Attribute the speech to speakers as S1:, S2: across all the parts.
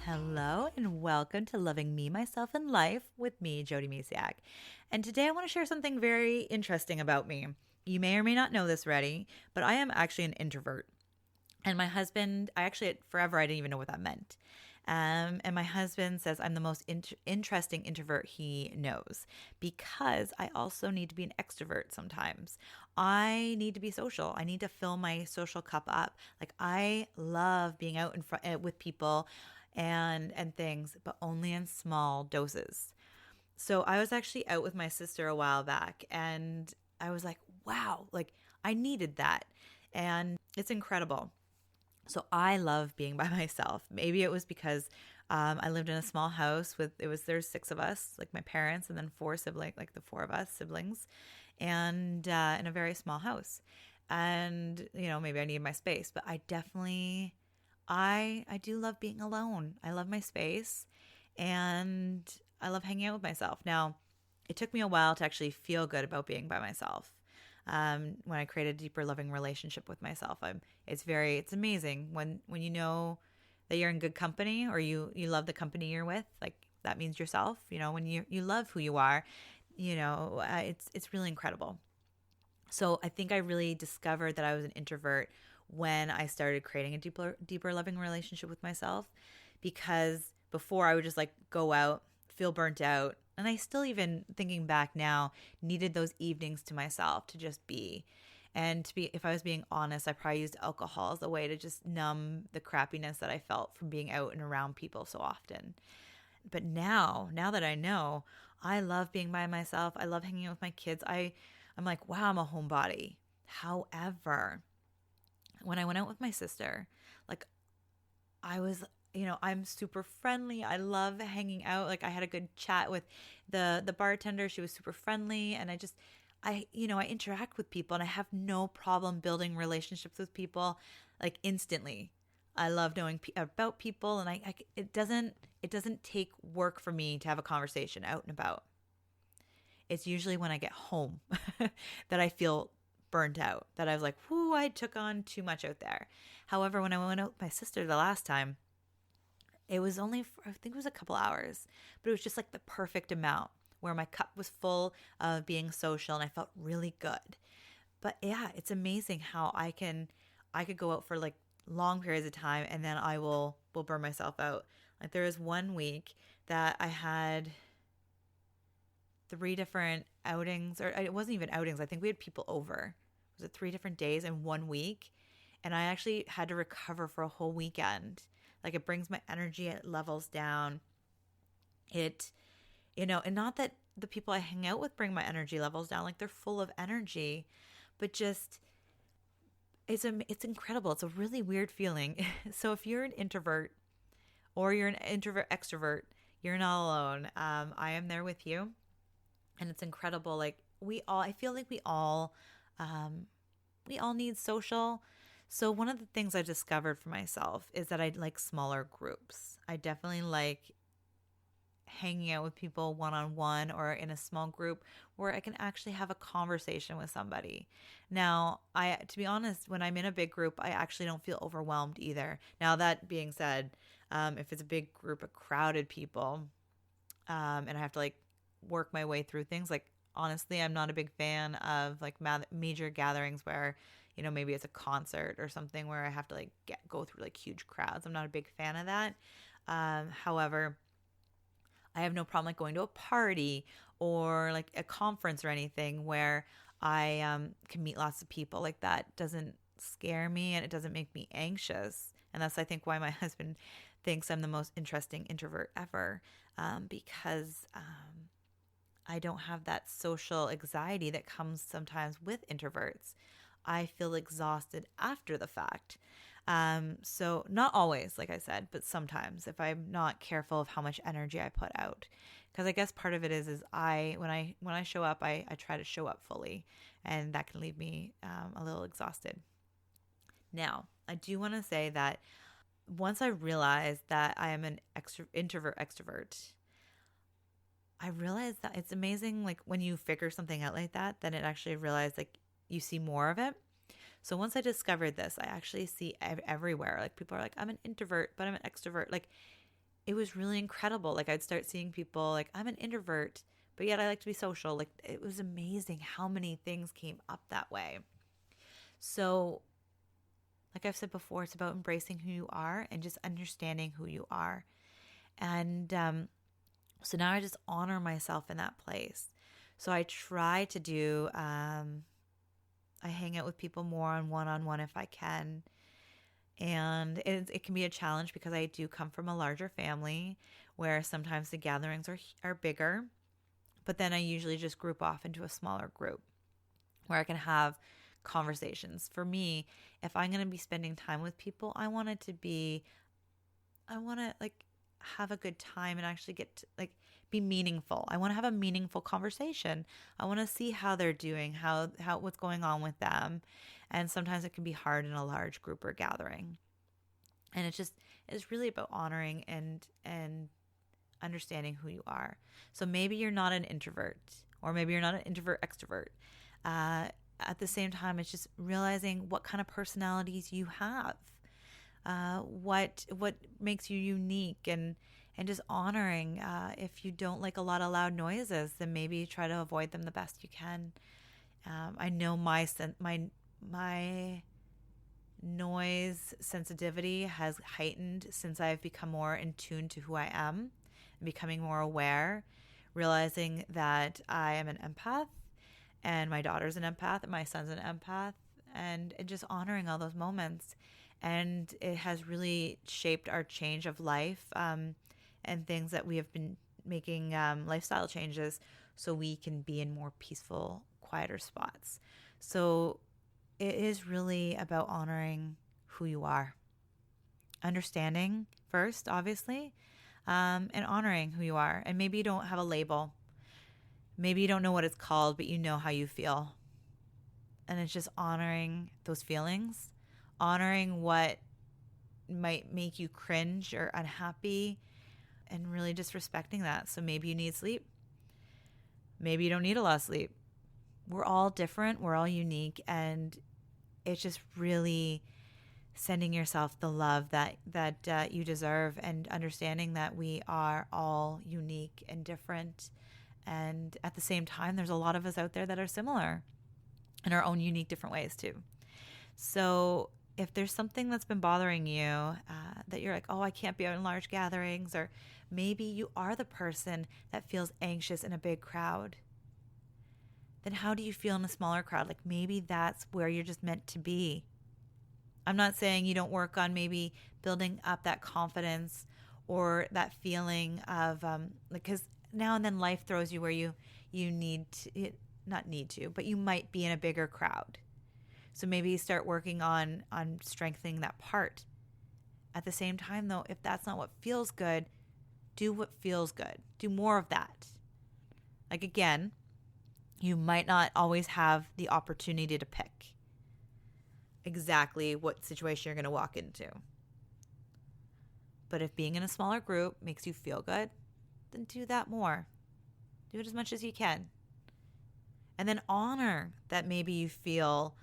S1: Hello and welcome to Loving Me, Myself, and Life with me, Jody Misiak. And today I want to share something very interesting about me. You may or may not know this already, but I am actually an introvert. And my husband, forever, I didn't even know what that meant. And my husband says I'm the most interesting introvert he knows because I also need to be an extrovert sometimes. I need to be social. I need to fill my social cup up. Like I love being out in front with people and things, but only in small doses. So I was actually out with my sister a while back and I was like, wow, like I needed that. And it's incredible. So I love being by myself. Maybe it was because I lived in a small house there's six of us, like my parents, and then four siblings, like the four of us siblings, and in a very small house. And maybe I need my space, but I definitely, I do love being alone. I love my space, and I love hanging out with myself. Now, it took me a while to actually feel good about being by myself when I create a deeper loving relationship with myself. It's amazing when you know that you're in good company or you love the company you're with. Like that means yourself. When you love who you are, it's really incredible. So I think I really discovered that I was an introvert when I started creating a deeper loving relationship with myself, because before I would just like go out, feel burnt out, and I still, even thinking back now, needed those evenings to myself to just be. And to be, if I was being honest, I probably used alcohol as a way to just numb the crappiness that I felt from being out and around people so often. But now that I know, I love being by myself. I love hanging out with my kids. I'm like, wow, I'm a homebody. However, when I went out with my sister, like I was, I'm super friendly. I love hanging out. Like I had a good chat with the bartender. She was super friendly, and I interact with people, and I have no problem building relationships with people like instantly. I love knowing about people, and it doesn't take work for me to have a conversation out and about. It's usually when I get home that I feel burnt out, that I was like, whoo, I took on too much out there. However, when I went out with my sister the last time, it was only, I think it was a couple hours, but it was just like the perfect amount where my cup was full of being social and I felt really good. But yeah, it's amazing how I could go out for like long periods of time and then I will burn myself out. Like there was one week that I had three different outings, or it wasn't even outings. I think we had people over. Was it 3 different days in one week? And I actually had to recover for a whole weekend. Like it brings my energy levels down. And not that the people I hang out with bring my energy levels down. Like they're full of energy, but just it's incredible. It's a really weird feeling. So if you're an introvert or you're an introvert extrovert, you're not alone. I am there with you, and it's incredible. Like I feel like we all need social. So one of the things I discovered for myself is that I like smaller groups. I definitely like hanging out with people one on one or in a small group where I can actually have a conversation with somebody. Now, to be honest, when I'm in a big group, I actually don't feel overwhelmed either. Now, that being said, if it's a big group of crowded people, and I have to like work my way through things, like honestly, I'm not a big fan of like major gatherings where, maybe it's a concert or something where I have to like go through like huge crowds. I'm not a big fan of that. However, I have no problem like going to a party or like a conference or anything where I can meet lots of people. Like that doesn't scare me and it doesn't make me anxious. And that's, I think, why my husband thinks I'm the most interesting introvert ever, because I don't have that social anxiety that comes sometimes with introverts. I feel exhausted after the fact. So not always, like I said, but sometimes if I'm not careful of how much energy I put out. Because I guess part of it is when I show up, I try to show up fully, and that can leave me a little exhausted. Now, I do want to say that once I realized that I am an introvert extrovert, I realized that it's amazing. Like when you figure something out like that, then it actually realized like you see more of it. So once I discovered this, I actually see everywhere. Like people are like, I'm an introvert, but I'm an extrovert. Like it was really incredible. Like I'd start seeing people like, I'm an introvert, but yet I like to be social. Like it was amazing how many things came up that way. So, like I've said before, it's about embracing who you are and just understanding who you are. And so now I just honor myself in that place. So I try to do, I hang out with people more on one if I can. And it can be a challenge because I do come from a larger family where sometimes the gatherings are bigger. But then I usually just group off into a smaller group where I can have conversations. For me, if I'm going to be spending time with people, I want to like have a good time and actually get to like be meaningful. I want to have a meaningful conversation. I want to see how they're doing, how what's going on with them. And sometimes it can be hard in a large group or gathering. And it's really about honoring and understanding who you are. So maybe you're not an introvert, or maybe you're not an introvert extrovert. At the same time, it's just realizing what kind of personalities you have, what makes you unique, and just honoring. If you don't like a lot of loud noises, then maybe try to avoid them the best you can. I know my noise sensitivity has heightened since I've become more in tune to who I am and becoming more aware, realizing that I am an empath and my daughter's an empath and my son's an empath, and just honoring all those moments. And it has really shaped our change of life, and things that we have been making lifestyle changes so we can be in more peaceful, quieter spots. So it is really about honoring who you are, understanding first, obviously, and honoring who you are. And maybe you don't have a label. Maybe you don't know what it's called, but you know how you feel. And it's just honoring those feelings, honoring what might make you cringe or unhappy, and really just respecting that. So maybe you need sleep. Maybe you don't need a lot of sleep. We're all different. We're all unique. And it's just really sending yourself the love that you deserve, and understanding that we are all unique and different. And at the same time, there's a lot of us out there that are similar in our own unique different ways too. So if there's something that's been bothering you, that you're like, oh, I can't be out in large gatherings, or maybe you are the person that feels anxious in a big crowd, then how do you feel in a smaller crowd? Like maybe that's where you're just meant to be. I'm not saying you don't work on maybe building up that confidence or that feeling of, because now and then life throws you where you need to, not need to, but you might be in a bigger crowd. So maybe you start working on strengthening that part. At the same time, though, if that's not what feels good, do what feels good. Do more of that. Like again, you might not always have the opportunity to pick exactly what situation you're going to walk into. But if being in a smaller group makes you feel good, then do that more. Do it as much as you can. And then honor that maybe you feel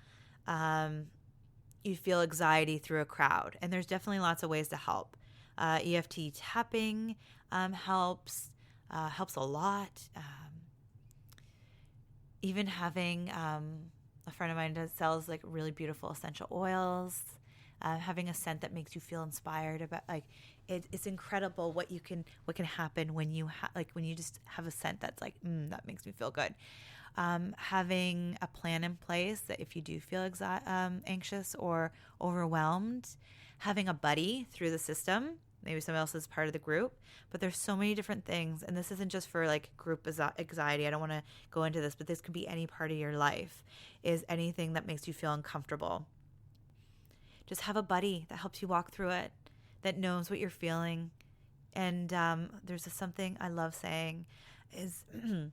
S1: anxiety through a crowd. And there's definitely lots of ways to help. EFT tapping helps a lot. Even having a friend of mine that sells like really beautiful essential oils, having a scent that makes you feel inspired about, like it's incredible what can happen when you when you just have a scent that's like that makes me feel good. Having a plan in place that if you do feel anxious or overwhelmed, having a buddy through the system. Maybe somebody else is part of the group, but there's so many different things. And this isn't just for like group anxiety. I don't want to go into this, but this could be any part of your life, is anything that makes you feel uncomfortable. Just have a buddy that helps you walk through it, that knows what you're feeling. And there's something I love saying is, and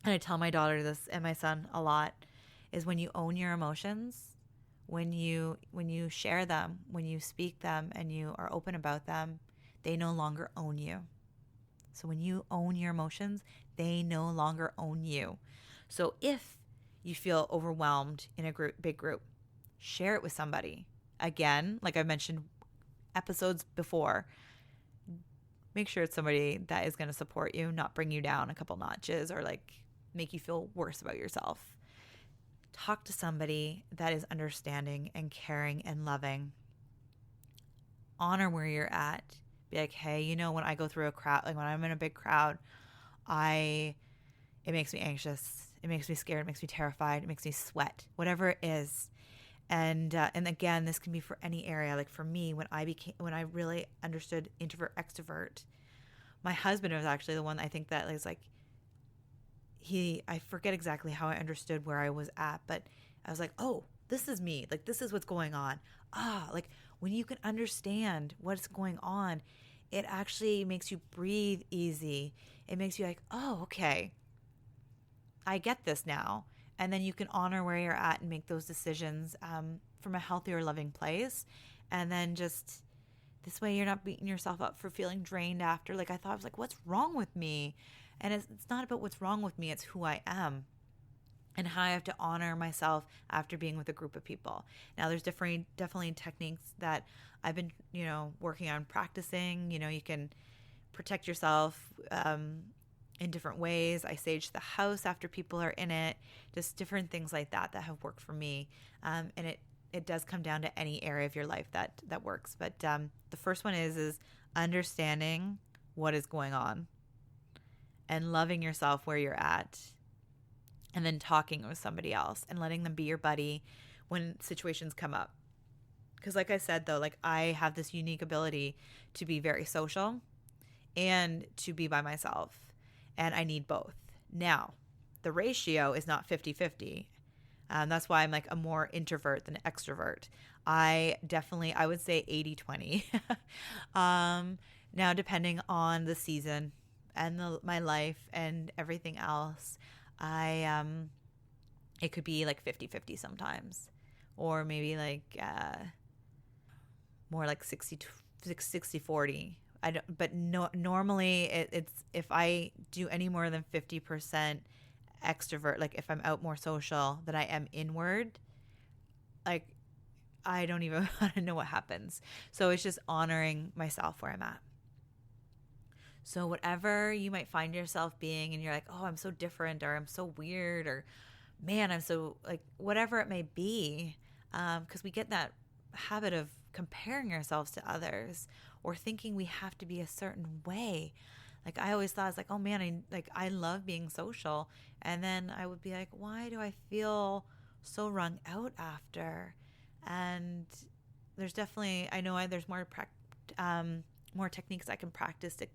S1: I tell my daughter this and my son a lot, is when you own your emotions, when you share them, when you speak them and you are open about them, they no longer own you. So when you own your emotions, they no longer own you. So if you feel overwhelmed in a big group, share it with somebody. Again, like I mentioned episodes before, make sure it's somebody that is going to support you, not bring you down a couple notches or like make you feel worse about yourself. Talk to somebody that is understanding and caring and loving. Honor where you're at. Be like, hey, you know, when I go through a crowd, like when I'm in a big crowd, it makes me anxious. It makes me scared. It makes me terrified. It makes me sweat, whatever it is. And again, this can be for any area. Like for me, when I really understood introvert, extrovert, my husband was actually the one I think that was like, I forget exactly how I understood where I was at, but I was like, oh, this is me. Like, this is what's going on. Like when you can understand what's going on, it actually makes you breathe easy. It makes you like, oh, okay, I get this now. And then you can honor where you're at and make those decisions from a healthier, loving place. And then just this way, you're not beating yourself up for feeling drained after. Like I thought, I was like, what's wrong with me? And it's not about what's wrong with me. It's who I am and how I have to honor myself after being with a group of people. Now, there's definitely techniques that I've been, working on practicing. You can protect yourself in different ways. I sage the house after people are in it, just different things like that have worked for me. And it does come down to any area of your life that works. But the first one is understanding what is going on and loving yourself where you're at, and then talking with somebody else and letting them be your buddy when situations come up. Because like I said, though, like I have this unique ability to be very social and to be by myself. And I need both. Now, the ratio is not 50-50. That's why I'm like a more introvert than extrovert. I would say 80-20. Now, depending on the season and my life and everything else, it could be like 50-50 sometimes, or maybe like more like 60-40. Normally it's if I do any more than 50% extrovert, like if I'm out more social than I am inward, like I don't even want to know what happens. So it's just honoring myself where I'm at. So whatever you might find yourself being and you're like, oh, I'm so different, or I'm so weird, or man, I'm so like, whatever it may be, because we get that habit of comparing ourselves to others or thinking we have to be a certain way. Like I always thought, it's like, oh man, I love being social. And then I would be like, why do I feel so wrung out after? And there's definitely, I know there's more techniques I can practice to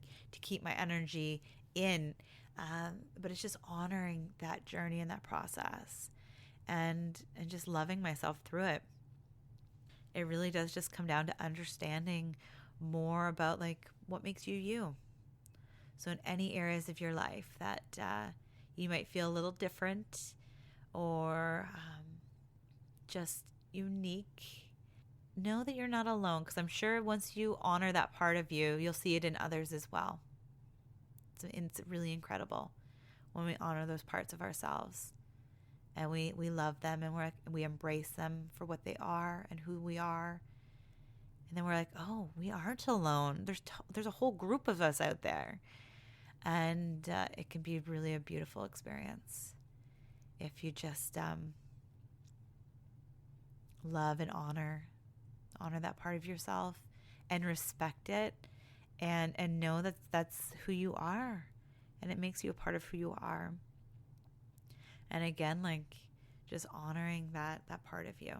S1: keep my energy in. But it's just honoring that journey and that process and just loving myself through it. It really does just come down to understanding more about like what makes you you. So in any areas of your life that you might feel a little different or just unique, know that you're not alone, because I'm sure once you honor that part of you, you'll see it in others as well. It's really incredible when we honor those parts of ourselves and we love them and we embrace them for what they are and who we are. And then we're like, oh, we aren't alone. There's a whole group of us out there. And it can be really a beautiful experience if you just love and honor that part of yourself and respect it and know that that's who you are and it makes you a part of who you are. And again, like just honoring that part of you.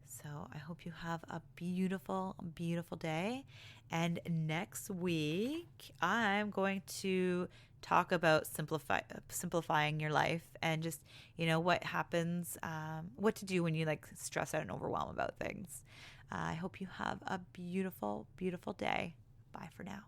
S1: So I hope you have a beautiful, beautiful day. And next week, I'm going to talk about simplifying your life and just, what happens, what to do when you like stress out and overwhelm about things. I hope you have a beautiful, beautiful day. Bye for now.